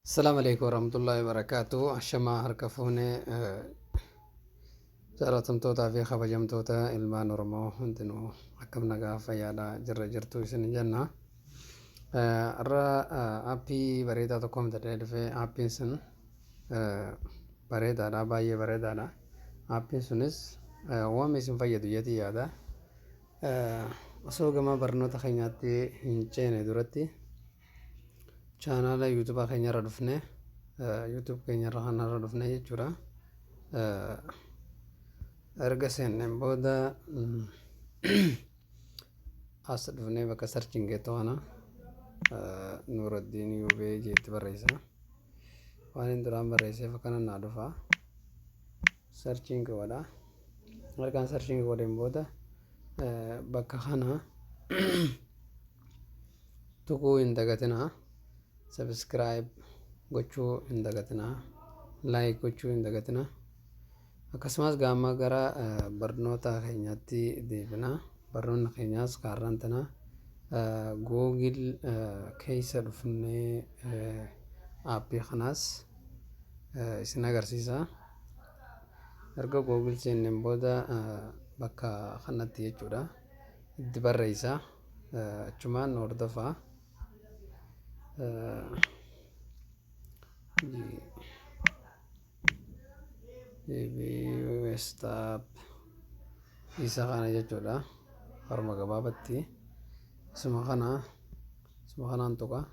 السلام عليكم ورحمة الله وبركاته. Ashamaa harka fuunee jaallatamtoota fi kabajamtoota ilmaan Oromoo hundinuu akkam nagaa fayyaadhaa jirra jirtu isin jenna. Irra aappii bareedaa tokkoon ta'ee dhufee aappiin sun bareedaadha, baay'ee bareedaadha. Aappiin sunis waan isin fayyadu jetii yaada. Osoo gama barnoota keenyaatti hin ceene duratti chaanaala yuutuubaa keenyarra dhufne yuutuub keenyarra kanarra dhufne jechuudha. Erga seenneen booda as dhufnee bakka sarchiin geetto kana Nuuraddiin Yuubee jeetti barreessa. Waan hin duraan barreesseef akkana naa dhufa. Sarchiin godha. Ergaan sarchiin godheen booda bakka kana tuquu hin dagatinaa. Subscribe gochuu hin dagatinaa, like gochuu hin dagatinaa. Akkasumas gaama gara barnoota keenyaatti deebinaa. Barnoonni keenyaas kaarraan tanaa Google keessa dhufnee aappii kanaas isin agarsiisa. Erga Google seenneen booda bakka kanatti jechuudha itti barreessa. Achumaan hordofaa. Stop isa kana jechuudha. Harma gabaabatti isuma kanaan tuqa.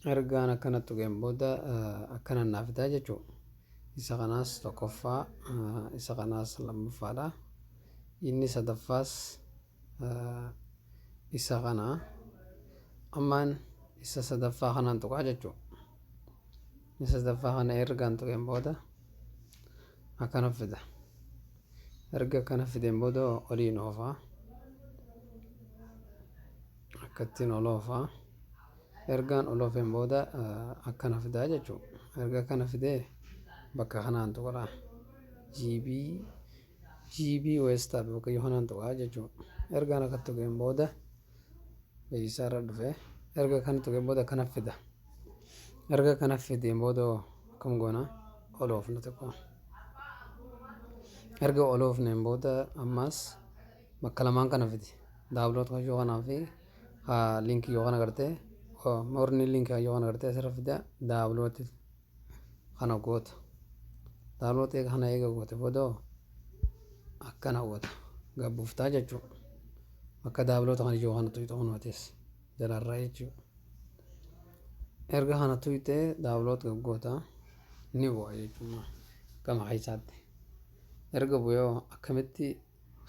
Ergaan akkana tuqeen booda akkana naaf fidaa jechuudha. Isa kanaas tokkoffaa, isa kanaas lammaffaadha. Inni sadaffaas isa kana. Ammaan isa sadaffaa kanaan tuqaa jechuudha. Isa sadaffaa kana ergaan tuqeen booda akkana fida. Erga akkana fideen booda oliin oofaa. Akkattiin ol oofaa. Ergaan ol oofeen booda akkana fidaa jechuudha. Erga akkana fidee bakka kanaan tuqaa. GB Westab bakka kanaan tuqaa jechuudha. Ergaan akka tuqeen booda isaarra dhufe erga kana tuqeen booda kana fida. Erga kana fideen booda akkam goona ol oofna tokko. Erga ol oofneen booda ammas bakka lamaan kana fidi. Daawuloot kan yoo kanaa fi linkii yoo kana agartee morni linkii yoo kana agartee asirra fida. Daawulooti kana goota. Daawulooti kana eega goote booda akkana goota gabbuuftaa jechuudha. Akka daawuloota kana yoo kana tuyxoo hunaates jalarraa jechuudha. Erga kana tuyxee daawuloota gaggoota ni bu'a jechuudha gama keessaatti. Erga bu'ee akkamitti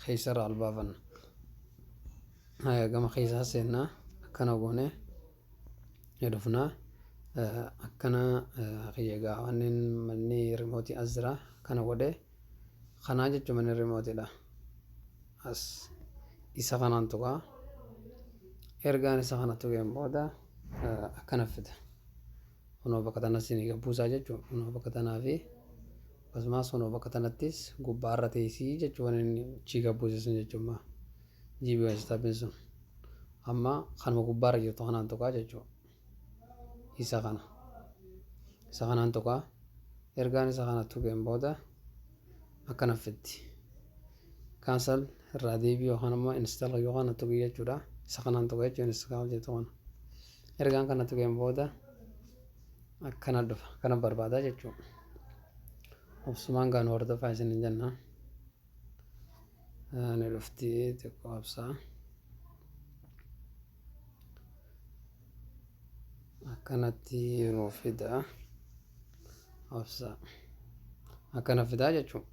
keessarraa albaafanna. Gama keessaa seennaa akkana goone dhufnaa. Akkana egaa wanneen manni rimootii as jira kana godhee kanaa jechuun manni rimootiidha. As isa kanaan tuqaa. Ergaan isa kana tuqeen booda akkana fida. Kunoo bakka tanatti isin gabbuusaa jechuudha. Kunoo bakka tanaa fi akkasumas kunoo bakka tanattis gubbaarra teessii jechuudha. Inni chii gabbuusisun jechuudha. GB Westabin sun amma kanuma gubbaarra jirtu kanaan tuqaa jechuudha. Isa kanaan tuqaa. Ergaan isa kana tuqeen booda akkana fiddi. Cancel irraa deebii yookaan immoo install yoo kana tuqii jechuudha. Isa kanaan tuqaa jechuun install jettu kana. Ergaan kana tuqeen booda akkana dhufa. Kana barbaadaa jechuudha. Obsumaan gaan hordofaa isin hin jenna. Ni dhufti xiqqoo obsaa. Akkanatti nuu fida. Obsaa. Akkana fidaa jechuudha.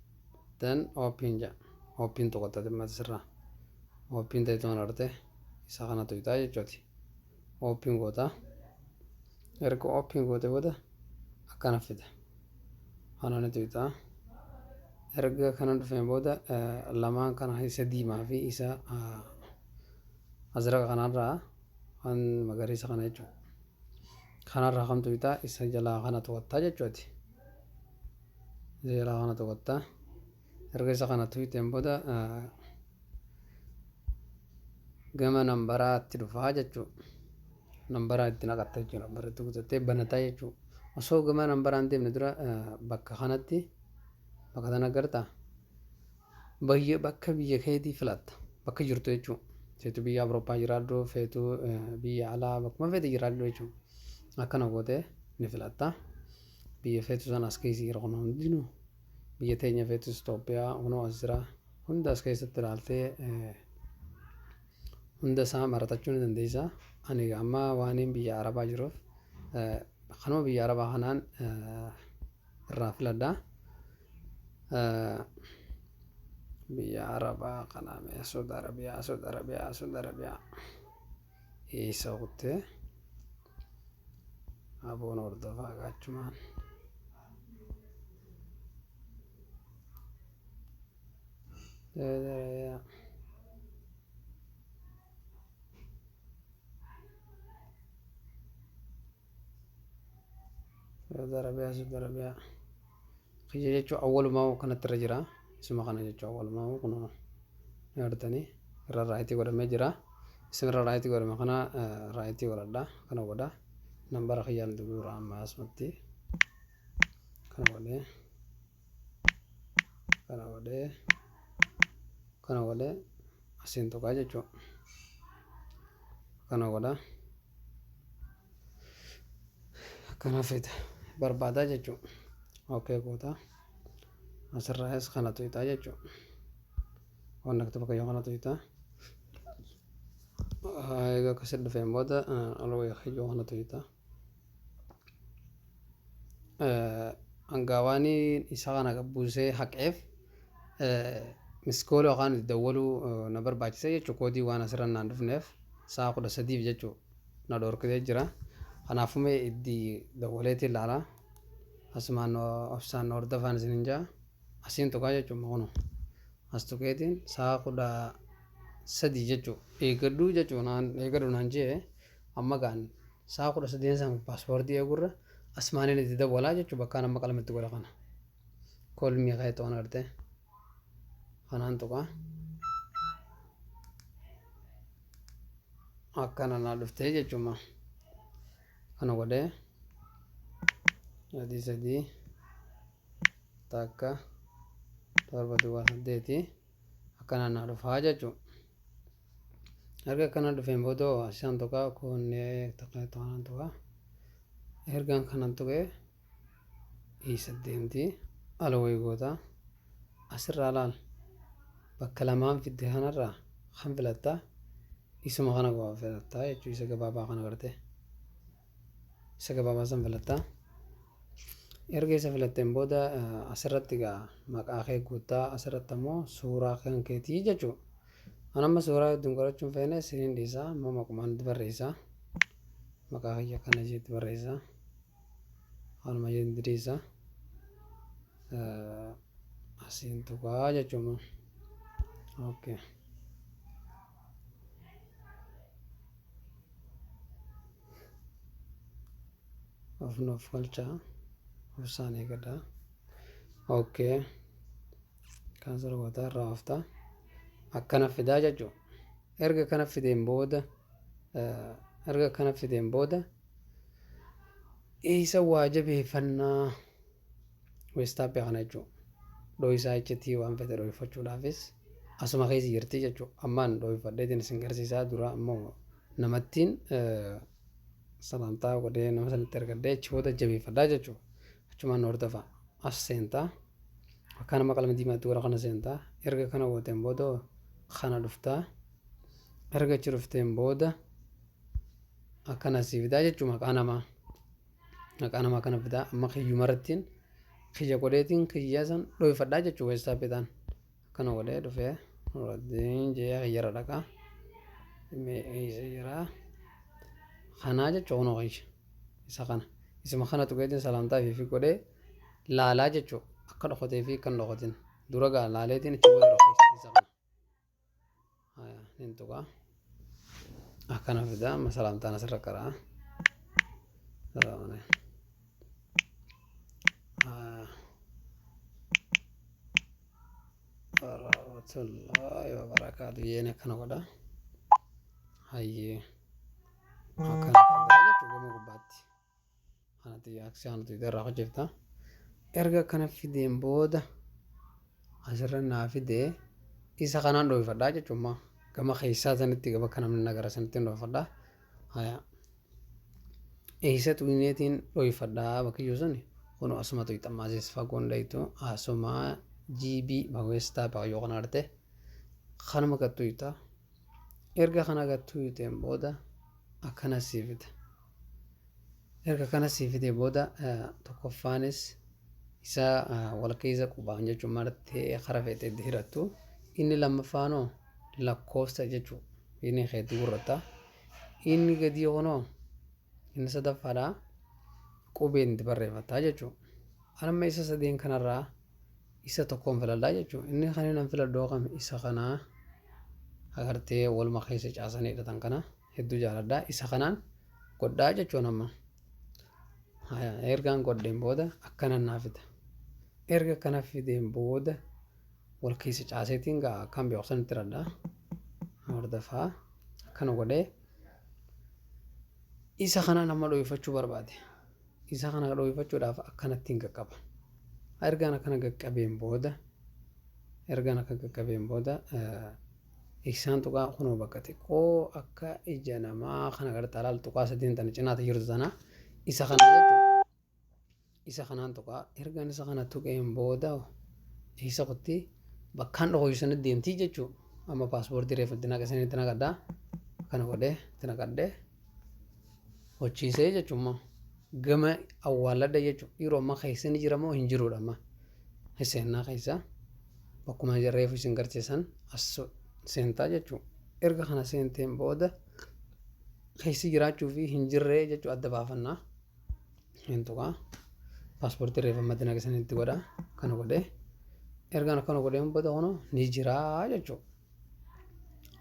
Then open jedha. Open tuqatta dhimma sirraa. Open ta'e toon arte isa kana tuyxaa jechuuti. Open goota. Erga open goote booda akkana fida. Kana ni tuyxaa. Erga kana dhufeen booda lamaan kana isa diimaa fi isa azraqa kanarraa kan magariisa kana jechuudha. Kanarraa kan tuyxaa isa jalaa kana tuqattaa jechuuti. Isa jalaa kana tuqattaa. Erga isa kana tuyxeen booda gama nambaraatti dhufaa jechuudha. nambaraa itti naqatta jechuudha. Nambara itti guutattee banataa jechuudha. Osoo gama nambaraan deemne dura bakka kanatti bakka sana agartaa bakka biyya keetii filatta bakka jirtu jechuudha. Feetu biyya Awurooppaa jiraadhu feetu biyya alaa bakkuma feete jiraadhu jechuudha. Akkana gootee ni filatta. Biyya feetu sana as keessa jira kun hundinuu biyya teenya feetus Itoophiyaa kunoo as jira hunda as keessatti ilaaltee hunda isaa maratachuu ni dandeessa. Ani amma waan biyya Arabaa jiruuf kanuma biyya Arabaa kanaan irraa filadha. Biyya Arabaa kanaa Saudi Arabiyaa isa kuttee aboon hordofaa gaachumaan. Saudi Arabiyaa kiyya jechuun awwalumaa kanatti irra jira. Isuma kana jechuun awwalumaa kun yaaddatanii irra raayitii godhamee jira. Isin irra raayitii godhame kana raayitii godhadha. Kana godha nambara kiyyaan dubura amma asumatti kana godhee asiin tuqaa jechuudha. Kana godha kana fida barbaadaa jechuudha. Okay goota asirraas kana tuqaa jechuudha. Waan akka bakka yoo kana tuqaa egaa akkasitti dhufeen booda alwee yoo kana tuqaa hangaawaan isa kana buusee haqeef miskoolii yookaan dawwaluu na barbaachisa jechuudha. Koodii waan asirra naan dhufneef sa'a 13 jechuudha na dhorkitee jira. Kanaafuu itti dawwaleetiin ilaala. Asumaan obsaan hordofaan isin jaa asiin tuqaa jechuudha. Kun as tuqeetiin sa'a 13 jechuudha. Eeggaduu jechuudha. Eeggaduu naan jee amma gaan sa'a 13 san paaspoortii eegurra asmaaniin itti dawwalaa jechuudha. Bakka nama qalamitti godha kana. Kolmii ka'ee to'an argite. Kanaan tuqaa. Akkana naa dhuftee jechuudha. Kana godhee sadii takka 7 akkana naa dhufaa jechuudha. Erga akkana dhufeen booda ashaan tuqaa koonnee takka to'an tuqaa. Ergaan kanan tuqee isa deemti alawee goota asirraa laal bakka lamaan fidde kanarraa kan filattaa isuma kana filattaa jechuudha. Isa gabaabaa kana gartee isa gabaabaa san filattaa. Erga isa filatteen booda asirratti egaa maqaa kee guuttaa asirratti ammoo suuraa kan keetii jechuudha. Ani amma suuraa hedduun qorachuun feene isiniin dhiisaa ammoo maqumaan barreessaa maqaa kiyya kana isheetti barreessaa. Anuma jendiriisa asiin tuqaa jechuudha. Okay. Of nuuf galchaa obsaan eeggadhaa. Okay. Kan sargoota irraa haftaa akkana fidaa jechuudha. Erga kana fideen booda isa waa jabeeffannaa weestaappii kana jechuudha. Dho'isaa iccitii waan fedhe dho'ifachuudhaafis asuma keessa jirti jechuudha. Ammaan dho'ifadheetiin isin garsiisaa dura ammoo namattiin salantaa godhee nama sanitti ergadhee achi booda jabeeffadhaa jechuudha. Achumaan hordofaa as seentaa akka nama qalama diimaatti gara kana seentaa erga kana gooteen booda kana dhuftaa erga achi dhufteen booda akkana sii fidaa jechuudha. Maqaa namaa kana fidaa amma kiyyuma irrattiin kiyya godheetiin kiyya san dho'ifadhaa jechuudha. Weestaappiidhaan akkana godhee dhufee jee kiyyarra dhaqaa jira kanaa jechuudha. Kunoo kiyya isa kana isuma kana tuqeetiin salaamtaa fi godhee laalaa jechuudha. Akka dhokatee fi kan dhokatin dura gaa laaleetiin achi booda dhokee isa kana nin tuqaa akkana fidaa amma salaamtaan asirra qaraa. Warahmatullahi wabarakatuh. Yéen akkana godha hayyee akkana nama gubbaatti kanatti aksiyaanatu irraa hojjefta erga kana fideen booda asirra naa fidee isa kanaan dhoofadhaa jechuudha gama keessaa sanitti gaba kana namni nagara sanitti dhoofadhaa haya eessa tuuneetiin dhoofadhaa bakkiyyuu suni kun asumatu ixammaasiis fagoon dhayitu asumaa GB baweestaa baay'oo kana arte kanuma gattuuta erga kana gattuuteen booda akkana siifita erga kana siifitee booda tokkoffaanis isa walkeessa qubaan jechuun martee kara feetee hirattu inni lammaffaanoo lakkoofsa jechuun inni hedduu gurrata inni gadi yoonoo inni sadaffaadhaa qubeen itti barreeffataa jechuun anamma isa sadeen kanarraa isa tokkoon filadhaa jechuun inni kan inni filadhoo qame isa kanaa agartee walma keessa caasanii hidhatan kana hedduu jaaladhaa isa kanaan godhaa jechuun amma ergaan godheen booda akkana naafita erga kana fideen booda wal keessa caaseetiin gaa kan beeksanitti radhaa hordofaa kana godhee isa kana nama dhoofachuu barbaade isa kana dhoifachuudhaaf akkanatti hin qaqqaba ergaan akkana qaqqabeen booda isaan tuqaa kunoo bakka xiqqoo akka ija namaa kana gartaa laal tuqaa sadiin tana cinaata jirtu tana isa kana jechuudha isa kanaan tuqaa ergaan isa kana tuqeen booda isa qotti bakkaan dhohiisanii deemtii jechuudha amma paaspoortii reeffatti naqasanii itti naqadhaa kana godhee itti naqadhee hojiisee jechuudha gama awwaaladha jechuudha yeroo ammaa keessa ni jiramoo hin jiruudha amma seenaa keessa bakkuma reefu isin garsiisan as seentaa jechuudha erga kana seenteen booda keessi jiraachuu fi hin jirree jechuudha adda baafannaa hin tuqaa paaspoortii reeffamatti naqasanii itti godhaa kana godhee ergaan akkana godheen booda kuno ni jiraa jechuudha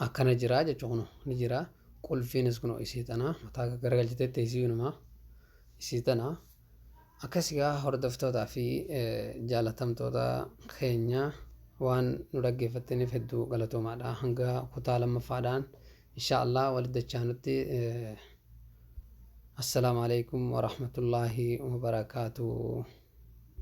akkana jiraa jechuudha kuno ni jiraa qulfiinis kuno isii tanaa mataa garagalchiteetti isii namaa isii tanaa akkasigaa hordoftootaa fi jaalatamtoota keenya waan nu dhaggeeffattaniif hedduu galatoomaadha hanga kutaa lammaffaadhaan inshaallah walitti dachaanutti assalaamu alaikum warahmatullaahi wabarakaatuh